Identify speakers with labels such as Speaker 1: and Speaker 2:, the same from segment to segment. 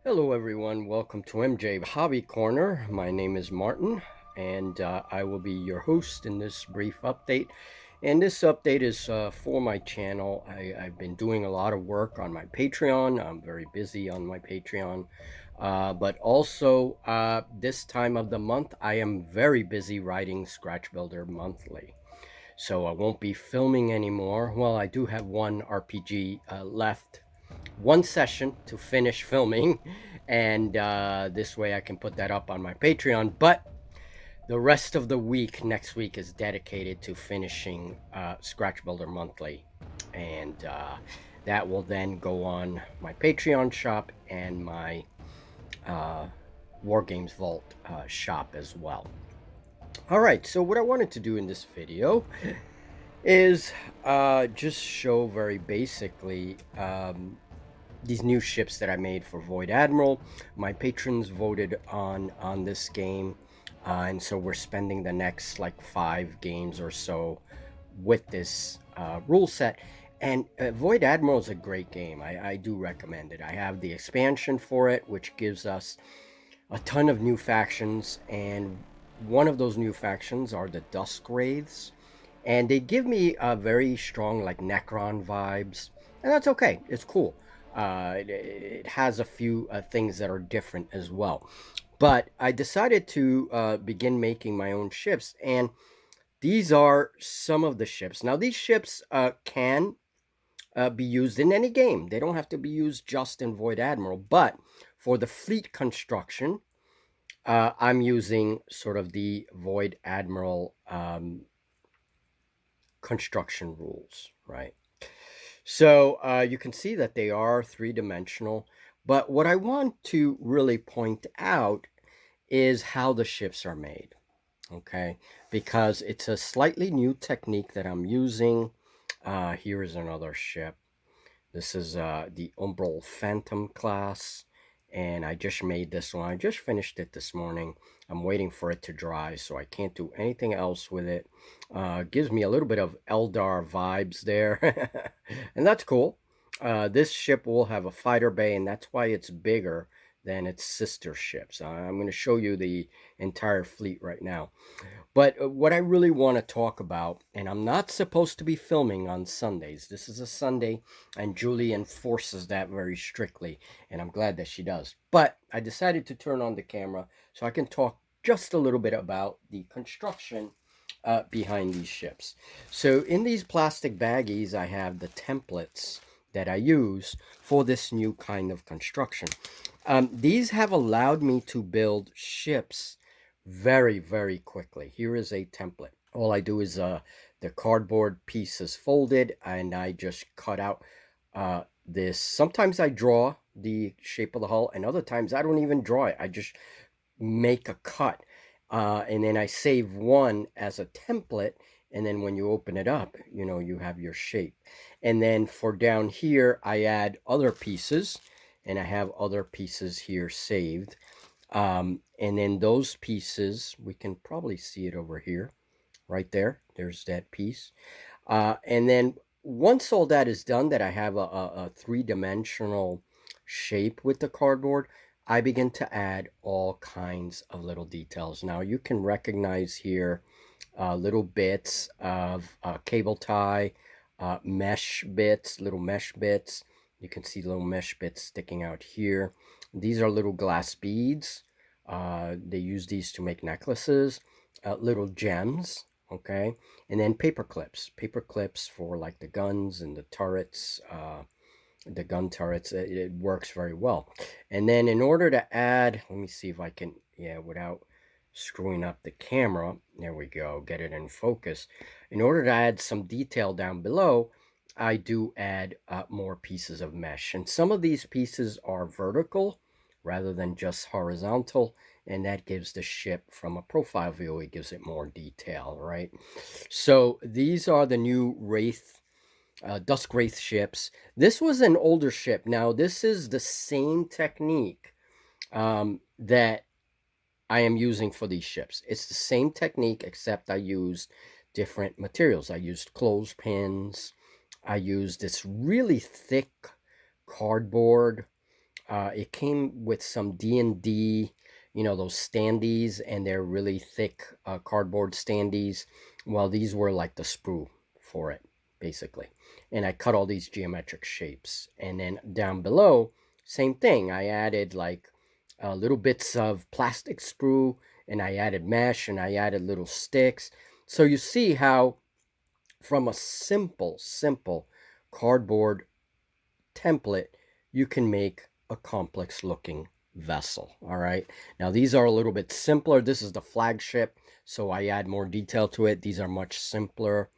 Speaker 1: Hello everyone, welcome to MJ Hobby Corner. My name is Martin and I will be your host in this brief update. And this update is for my channel. I've been doing a lot of work on my Patreon. I'm very busy on my Patreon. But also this time of the month, I am very busy writing Scratch Builder Monthly. So I won't be filming anymore. Well, I do have one RPG left, one session to finish filming, and this way I can put that up on my Patreon. But the rest of the week, next week, is dedicated to finishing Scratch Builder Monthly, and that will then go on my Patreon shop and my Wargames Vault shop as well. All right, so what I wanted to do in this video is just show very basically these new ships that I made for Void Admiral. My patrons voted on this game, and so we're spending the next like 5 games or so with this rule set. And Void Admiral is a great game. I do recommend it. I have the expansion for it, which gives us a ton of new factions, and one of those new factions are the Dusk Wraiths, and they give me a very strong like Necron vibes, and that's okay. It's cool. It has a few things that are different as well. But I decided to begin making my own ships, and these are some of the ships. Now, these ships can be used in any game. They don't have to be used just in Void Admiral, but for the fleet construction, I'm using sort of the Void Admiral construction rules, right? So you can see that they are three-dimensional, but what I want to really point out is how the ships are made, okay? Because it's a slightly new technique that I'm using. Here is another ship. This is the Umbral Phantom class, and I just made this one. I just finished it this morning. I'm waiting for it to dry, so I can't do anything else with it. Gives me a little bit of Eldar vibes there, and that's cool. This ship will have a fighter bay, and that's why it's bigger than its sister ships. I'm going to show you the entire fleet right now. But what I really want to talk about, and I'm not supposed to be filming on Sundays. This is a Sunday, and Julie enforces that very strictly, and I'm glad that she does. But I decided to turn on the camera so I can talk just a little bit about the construction behind these ships. So in these plastic baggies, I have the templates that I use for this new kind of construction. These have allowed me to build ships very, very quickly. Here is a template. All I do is the cardboard piece is folded, and I just cut out this. Sometimes I draw the shape of the hull, and other times I don't even draw it. I just make a cut, and then I save one as a template, and then when you open it up, you know, you have your shape. And then for down here, I add other pieces, and I have other pieces here saved. And then those pieces, we can probably see it over here, right there. There's that piece. And then once all that is done, that I have a three-dimensional shape with the cardboard, I begin to add all kinds of little details. Now you can recognize here little bits of cable tie, mesh bits, little mesh bits. You can see little mesh bits sticking out here. These are little glass beads. They use these to make necklaces, little gems, okay? And then paper clips for like the guns and the turrets, the gun turrets. It works very well. And then in order to add, let me see if I can, yeah, without screwing up the camera, there we go, get it in focus. In order to add some detail down below, I do add more pieces of mesh, and some of these pieces are vertical rather than just horizontal, and that gives the ship, from a profile view, it gives it more detail, right? So these are the new Wraith, Dusk Wraith ships. This was an older ship. Now this is the same technique that I am using for these ships. It's the same technique, except I used different materials. I used clothespins. I used this really thick cardboard. It came with some D&D, you know, those standees, and they're really thick cardboard standees. Well, these were like the sprue for it, basically. And I cut all these geometric shapes. And then down below, same thing. I added like little bits of plastic sprue, and I added mesh, and I added little sticks. So you see how from a simple cardboard template, you can make a complex looking vessel. All right. Now these are a little bit simpler. This is the flagship, so I add more detail to it. These are much simpler.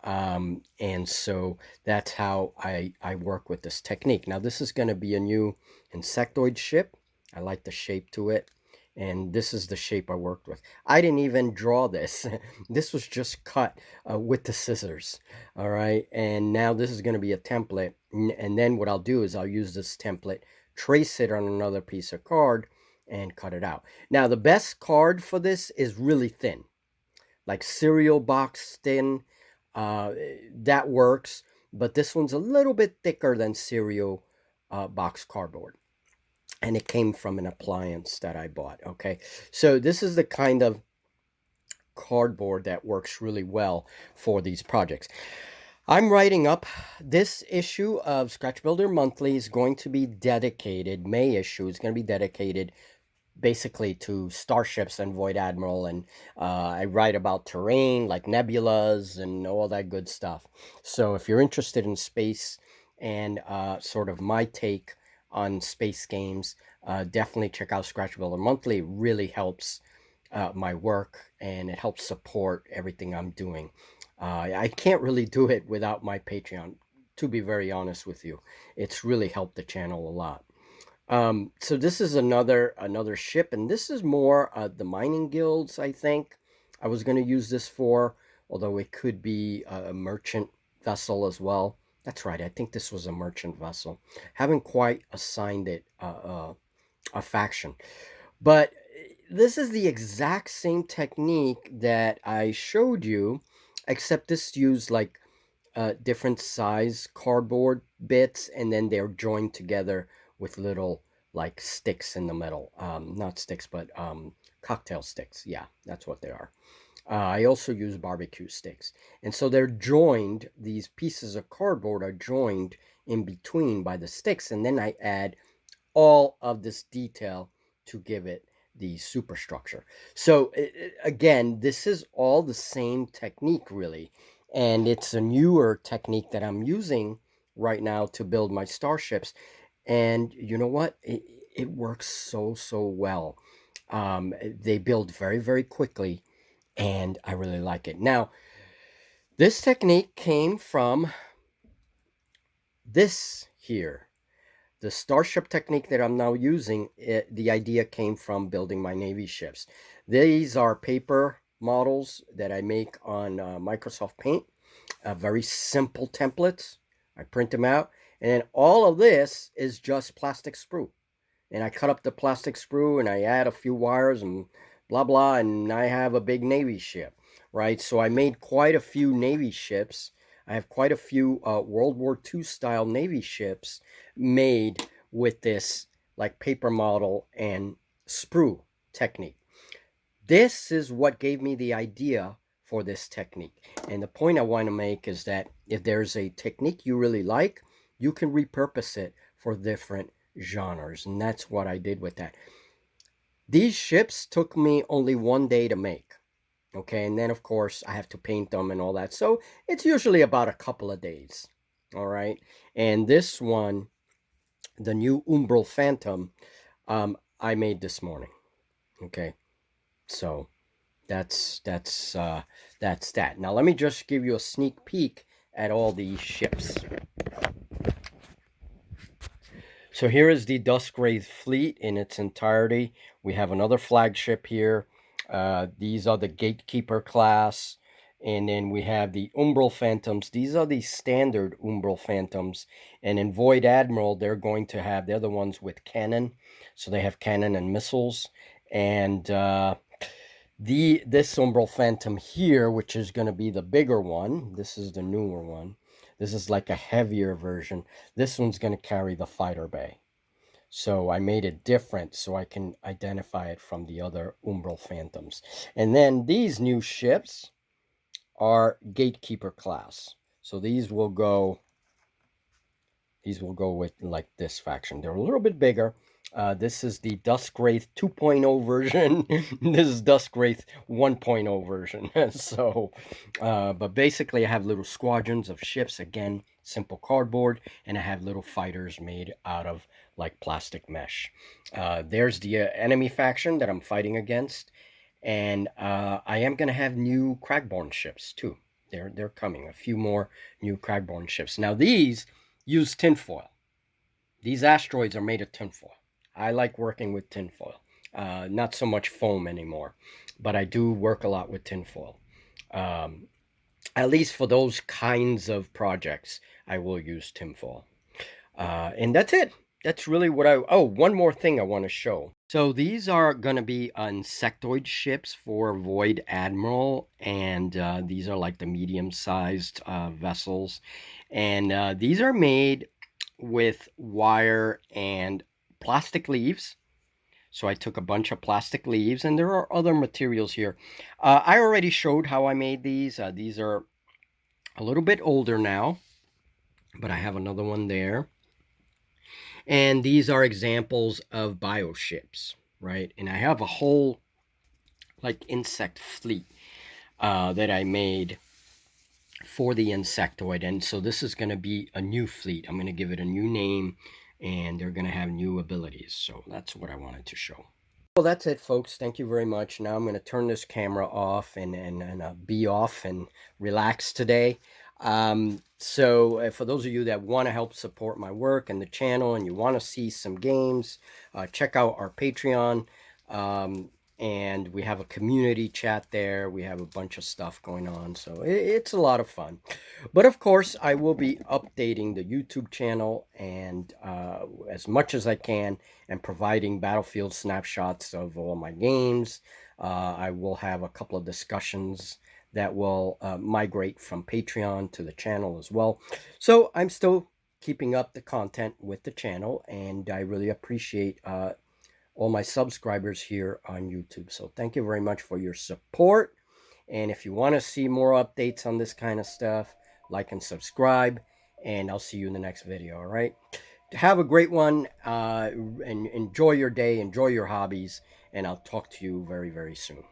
Speaker 1: And so that's how I work with this technique. Now this is going to be a new insectoid ship. I like the shape to it. And this is the shape I worked with. I didn't even draw this. This was just cut with the scissors. All right. And now this is going to be a template. And then what I'll do is I'll use this template, trace it on another piece of card, and cut it out. Now, the best card for this is really thin, like cereal box thin. That works. But this one's a little bit thicker than cereal box cardboard, and it came from an appliance that I bought. Okay, so this is the kind of cardboard that works really well for these projects. I'm writing up this issue of Scratch Builder Monthly is going to be dedicated, May issue is going to be dedicated basically to starships and Void Admiral, and I write about terrain like nebulas and all that good stuff. So if you're interested in space and sort of my take on space games, definitely check out Scratch Builder Monthly. It really helps my work, and it helps support everything I'm doing. I can't really do it without my Patreon, to be very honest with you. It's really helped the channel a lot. So this is another ship, and this is more the mining guilds, I think. I was going to use this for, although it could be a merchant vessel as well. That's right, I think this was a merchant vessel. Haven't quite assigned it a faction. But this is the exact same technique that I showed you, except this used like different size cardboard bits, and then they're joined together with little like sticks in the middle. Not sticks, but cocktail sticks. Yeah, that's what they are. I also use barbecue sticks. And so they're joined, these pieces of cardboard are joined in between by the sticks, and then I add all of this detail to give it the superstructure. So again, this is all the same technique really, and it's a newer technique that I'm using right now to build my starships. And you know what? It works so well. They build very quickly, and I really like it. Now, this technique came from this here. The Starship Technique that I'm now using, the idea came from building my Navy ships. These are paper models that I make on Microsoft Paint, very simple templates. I print them out, and then all of this is just plastic sprue. And I cut up the plastic sprue, and I add a few wires and blah blah, and I have a big Navy ship, right? So I made quite a few Navy ships. I have quite a few World War II style Navy ships made with this like paper model and sprue technique. This is what gave me the idea for this technique. And the point I want to make is that if there's a technique you really like, you can repurpose it for different genres. And that's what I did with that. These ships took me only 1 day to make. Okay, and then of course I have to paint them and all that. So it's usually about a couple of days. All right. And this one, the new Umbral Phantom, I made this morning. Okay. So that's that. Now let me just give you a sneak peek at all these ships. So here is the Dusk Wraith fleet in its entirety. We have another flagship here. These are the Gatekeeper class. And then we have the Umbral Phantoms. These are the standard Umbral Phantoms. And in Void Admiral, they're the ones with cannon. So they have cannon and missiles. And this Umbral Phantom here, which is going to be the bigger one. This is the newer one. This is like a heavier version. This one's going to carry the fighter bay. So I made it different so I can identify it from the other Umbral Phantoms. And then these new ships are Gatekeeper class. So these will go with like this faction. They're a little bit bigger. This is the Dusk Wraith 2.0 version. This is Dusk Wraith 1.0 version. So, but basically, I have little squadrons of ships. Again, simple cardboard, and I have little fighters made out of like plastic mesh. There's the enemy faction that I'm fighting against, and I am gonna have new Cragborn ships too. They're coming. A few more new Cragborn ships. Now these use tinfoil. These asteroids are made of tinfoil. I like working with tinfoil. Not so much foam anymore, but I do work a lot with tinfoil. Um, at least for those kinds of projects, I will use tinfoil. And that's it. That's really what I. Oh, one more thing I want to show. So these are going to be insectoid ships for Void Admiral, and these are like the medium-sized vessels, and these are made with wire and plastic leaves. So I took a bunch of plastic leaves, and there are other materials here. I already showed how I made these. These are a little bit older now, but I have another one there. And these are examples of bioships, right? And I have a whole like insect fleet that I made for the insectoid. And so this is going to be a new fleet. I'm going to give it a new name, and they're going to have new abilities. So that's what I wanted to show. Well, that's it, folks. Thank you very much. Now I'm going to turn this camera off and be off and relax today. So for those of you that want to help support my work and the channel, and you want to see some games, check out our Patreon. And we have a community chat there. We have a bunch of stuff going on. So it's a lot of fun. But of course, I will be updating the YouTube channel and as much as I can, and providing battlefield snapshots of all my games. I will have a couple of discussions that will migrate from Patreon to the channel as well. So I'm still keeping up the content with the channel, and I really appreciate all my subscribers here on YouTube. So thank you very much for your support. And if you want to see more updates on this kind of stuff, like and subscribe, and I'll see you in the next video. All right. Have a great one, and enjoy your day, enjoy your hobbies, and I'll talk to you very, very soon.